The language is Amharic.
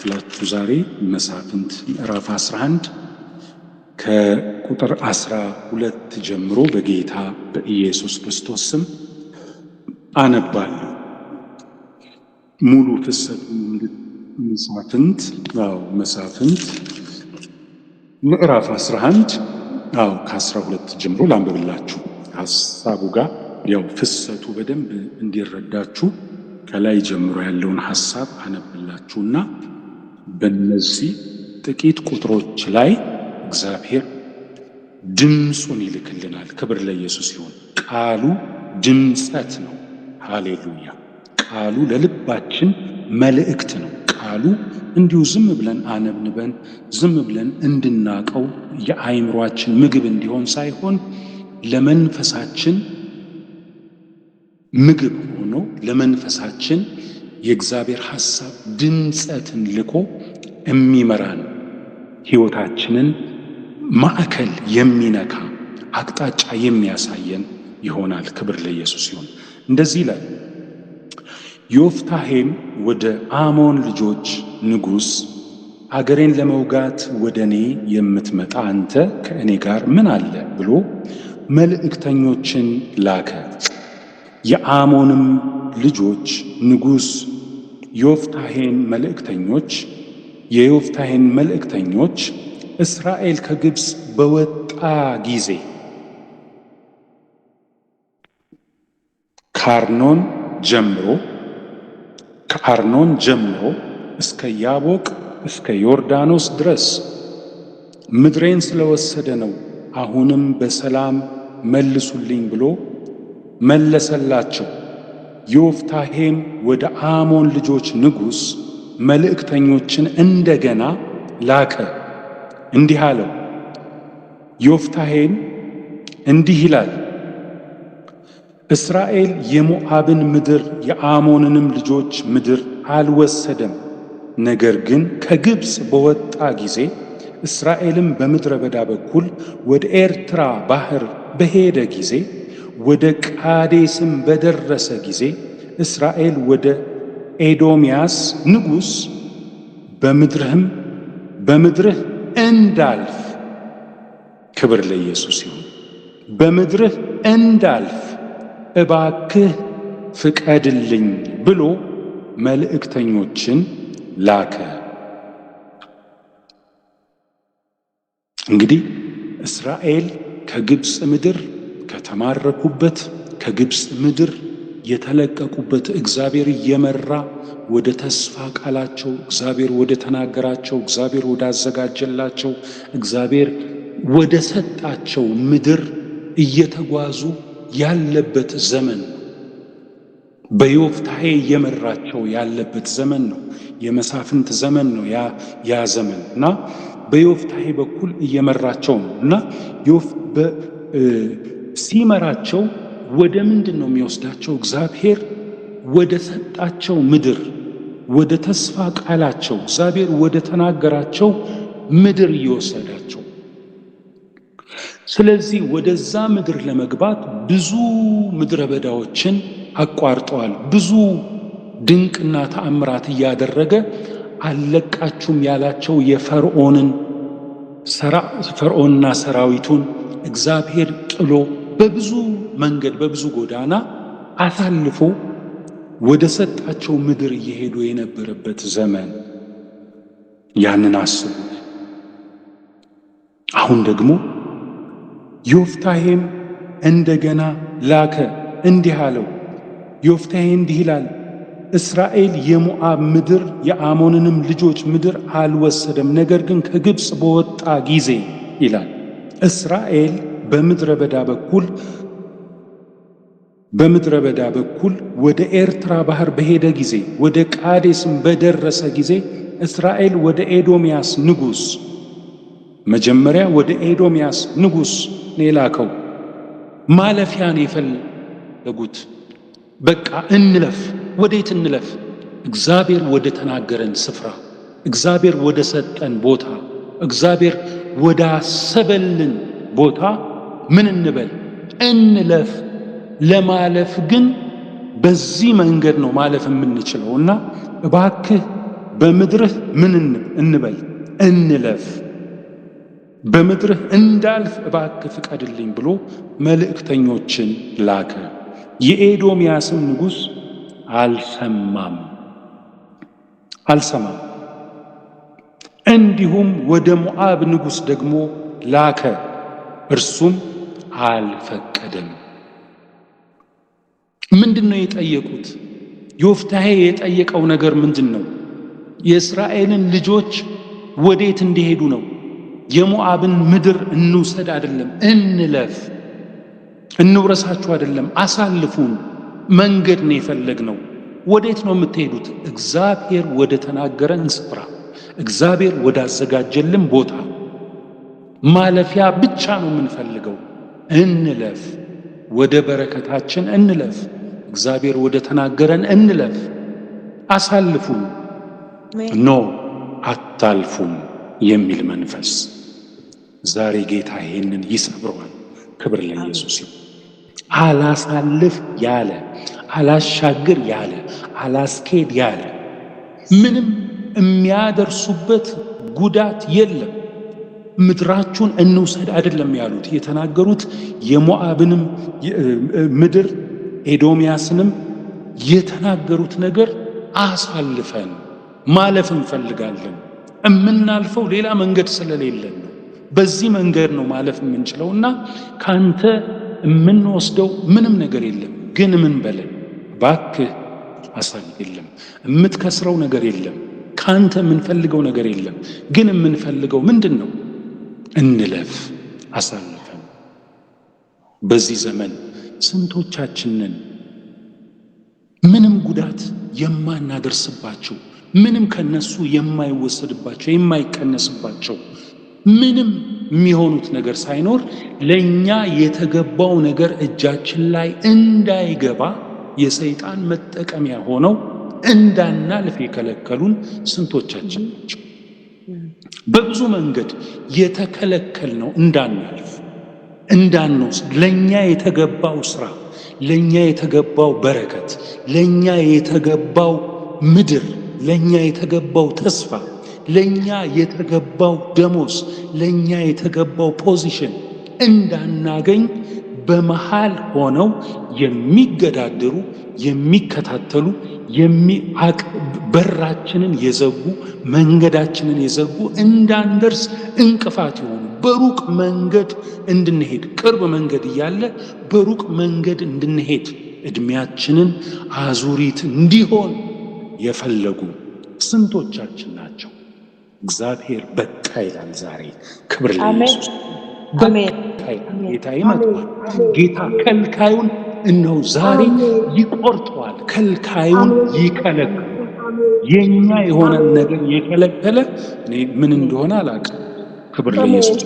ማካፍላችሁ ዛሬ መሳፍንት ምዕራፍ 11 ከቁጥር 12 ጀምሮ በጌታ በኢየሱስ ክርስቶስ ስም አነባለሁ። ሙሉ ፍሰቱ መሳፍንት ምዕራፍ 11 ከ12 ጀምሮ ላንብብላችሁ። ሐሳቡ ጋር ፍሰቱ በደንብ እንዲረዳችሁ ከላይ ጀምሮ ያለውን ሐሳብ አነብላችሁና በእነዚህ ጥቂት ቁጥሮች ላይ እግዚአብሔር ድምፁን ይልክልናል። ክብር ለኢየሱስ ይሁን። ቃሉ ድምጸት ነው። ሃሌሉያ። ቃሉ ለልባችን መልእክት ነው። ቃሉ እንዲሁ ዝም ብለን አነብንበን ዝም ብለን እንድናቀው የአእምሯችን ምግብ እንዲሆን ሳይሆን ለመንፈሳችን ምግብ ሆኖ ለመንፈሳችን የእግዚአብሔር ሐሳብ ድምጸትን ልኮ የሚመራን ሕይወታችንን ማዕከል የሚነካ አቅጣጫ የሚያሳየን ይሆናል። ክብር ለኢየሱስ ይሁን። እንደዚህ ይላል። ዮፍታሔም ወደ አሞን ልጆች ንጉሥ አገሬን ለመውጋት ወደ እኔ የምትመጣ አንተ ከእኔ ጋር ምን አለ ብሎ መልእክተኞችን ላከ። የአሞንም ልጆች ንጉሥ የዮፍታሔን መልእክተኞች እስራኤል ከግብፅ በወጣ ጊዜ ከአርኖን ጀምሮ እስከ ያቦቅ እስከ ዮርዳኖስ ድረስ ምድሬን ስለወሰደ ነው። አሁንም በሰላም መልሱልኝ ብሎ መለሰላቸው። ዮፍታሔም ወደ አሞን ልጆች ንጉሥ መልእክተኞችን እንደገና ላከ፣ እንዲህ አለው። ዮፍታሔም እንዲህ ይላል፣ እስራኤል የሞዓብን ምድር የአሞንንም ልጆች ምድር አልወሰደም። ነገር ግን ከግብፅ በወጣ ጊዜ እስራኤልም በምድረ በዳ በኩል ወደ ኤርትራ ባሕር በሄደ ጊዜ ወደ ቃዴስም በደረሰ ጊዜ እስራኤል ወደ ኤዶምያስ ንጉሥ በምድርህ እንዳልፍ፣ ክብር ለኢየሱስ ይሁን፣ በምድርህ እንዳልፍ እባክህ ፍቀድልኝ ብሎ መልእክተኞችን ላከ። እንግዲህ እስራኤል ከግብፅ ምድር ከተማረኩበት ከግብፅ ምድር የተለቀቁበት እግዚአብሔር እየመራ ወደ ተስፋ ቃላቸው እግዚአብሔር ወደ ተናገራቸው እግዚአብሔር ወደ አዘጋጀላቸው እግዚአብሔር ወደ ሰጣቸው ምድር እየተጓዙ ያለበት ዘመን ነው። በዮፍታሔ እየመራቸው ያለበት ዘመን ነው። የመሳፍንት ዘመን ነው ያ ዘመን እና በዮፍታሔ በኩል እየመራቸው ነው እና ሲመራቸው ወደ ምንድን ነው የሚወስዳቸው? እግዚአብሔር ወደ ሰጣቸው ምድር፣ ወደ ተስፋ ቃላቸው እግዚአብሔር ወደ ተናገራቸው ምድር እየወሰዳቸው። ስለዚህ ወደዛ ምድር ለመግባት ብዙ ምድረ በዳዎችን አቋርጠዋል። ብዙ ድንቅና ተአምራት እያደረገ አልለቃችሁም ያላቸው ፈርዖንና ሰራዊቱን እግዚአብሔር ጥሎ በብዙ መንገድ በብዙ ጎዳና አሳልፎ ወደ ሰጣቸው ምድር እየሄዱ የነበረበት ዘመን። ያንን አስቡት። አሁን ደግሞ ዮፍታሔም እንደገና ላከ፣ እንዲህ አለው። ዮፍታሔ እንዲህ ይላል፣ እስራኤል የሞዓብ ምድር የአሞንንም ልጆች ምድር አልወሰደም። ነገር ግን ከግብፅ በወጣ ጊዜ ይላል እስራኤል በምድረ በዳ በኩል ወደ ኤርትራ ባሕር በሄደ ጊዜ ወደ ቃዴስም በደረሰ ጊዜ እስራኤል ወደ ኤዶምያስ ንጉሥ መጀመሪያ ወደ ኤዶምያስ ንጉሥ ላከው። ማለፊያን የፈለጉት በቃ እንለፍ። ወዴት እንለፍ? እግዚአብሔር ወደ ተናገረን ስፍራ፣ እግዚአብሔር ወደ ሰጠን ቦታ፣ እግዚአብሔር ወደ አሰበልን ቦታ ምን እንበል? እንለፍ። ለማለፍ ግን በዚህ መንገድ ነው ማለፍ የምንችለውና እባክህ በምድርህ ምን እንበል እንለፍ፣ በምድርህ እንዳልፍ እባክህ ፍቀድልኝ ብሎ መልእክተኞችን ላከ። የኤዶምያስም ንጉሥ አልሰማም። እንዲሁም ወደ ሞዓብ ንጉሥ ደግሞ ላከ፣ እርሱም አልፈቀደም። ምንድነው የጠየቁት? ዮፍታሔ የጠየቀው ነገር ምንድነው? የእስራኤልን ልጆች ወዴት እንዲሄዱ ነው? የሞዓብን ምድር እንውሰድ አይደለም፣ እንለፍ፣ እንውረሳችሁ አይደለም፣ አሳልፉን መንገድ ነው የፈለግነው። ወዴት ነው የምትሄዱት? እግዚአብሔር ወደ ተናገረን ስፍራ፣ እግዚአብሔር ወዳዘጋጀልን ቦታ ማለፊያ ብቻ ነው የምንፈልገው። እንለፍ፣ ወደ በረከታችን እንለፍ፣ እግዚአብሔር ወደ ተናገረን እንለፍ። አሳልፉን፣ ኖ አታልፉም የሚል መንፈስ ዛሬ ጌታ ይህንን ይሰብረዋል። ክብር ለኢየሱስ ይሁን። አላሳልፍ ያለ፣ አላሻግር ያለ፣ አላስኬድ ያለ ምንም የሚያደርሱበት ጉዳት የለም። ምድራችሁን እንውሰድ አይደለም ያሉት የተናገሩት። የሞዓብንም ምድር ኤዶምያስንም የተናገሩት ነገር አሳልፈን ማለፍ እንፈልጋለን። እምናልፈው ሌላ መንገድ ስለሌለን ነው። በዚህ መንገድ ነው ማለፍ የምንችለውና ካንተ የምንወስደው ምንም ነገር የለም። ግን ምን በለን ባክህ አሳልፍ። የለም የምትከስረው ነገር የለም። ካንተ የምንፈልገው ነገር የለም። ግን የምንፈልገው ምንድን ነው? እንለፍ፣ አሳልፈን። በዚህ ዘመን ስንቶቻችንን ምንም ጉዳት የማናደርስባቸው፣ ምንም ከነሱ የማይወሰድባቸው፣ የማይቀነስባቸው፣ ምንም የሚሆኑት ነገር ሳይኖር ለኛ የተገባው ነገር እጃችን ላይ እንዳይገባ የሰይጣን መጠቀሚያ ሆነው እንዳናልፍ የከለከሉን ስንቶቻችን ናቸው? በብዙ መንገድ የተከለከልነው እንዳናልፍ፣ እንዳንወስድ ለኛ የተገባው ስራ፣ ለኛ የተገባው በረከት፣ ለኛ የተገባው ምድር፣ ለኛ የተገባው ተስፋ፣ ለኛ የተገባው ደሞዝ፣ ለኛ የተገባው ፖዚሽን እንዳናገኝ በመሃል ሆነው የሚገዳደሩ፣ የሚከታተሉ፣ በራችንን የዘጉ፣ መንገዳችንን የዘጉ፣ እንዳንደርስ እንቅፋት የሆኑ በሩቅ መንገድ እንድንሄድ፣ ቅርብ መንገድ እያለ በሩቅ መንገድ እንድንሄድ ዕድሜያችንን አዙሪት እንዲሆን የፈለጉ ስንቶቻችን ናቸው? እግዚአብሔር በቃ ይላል ዛሬ። ክብር ለኢየሱስ። ጌታ ይመጣል። ጌታ ከልካዩን እነሆ ዛሬ ይቆርጠዋል፣ ከልካዩን ይከለክላል። የኛ የሆነ ነገር የከለከለ እኔ ምን እንደሆነ አላውቅም። ክብር ለኢየሱስ።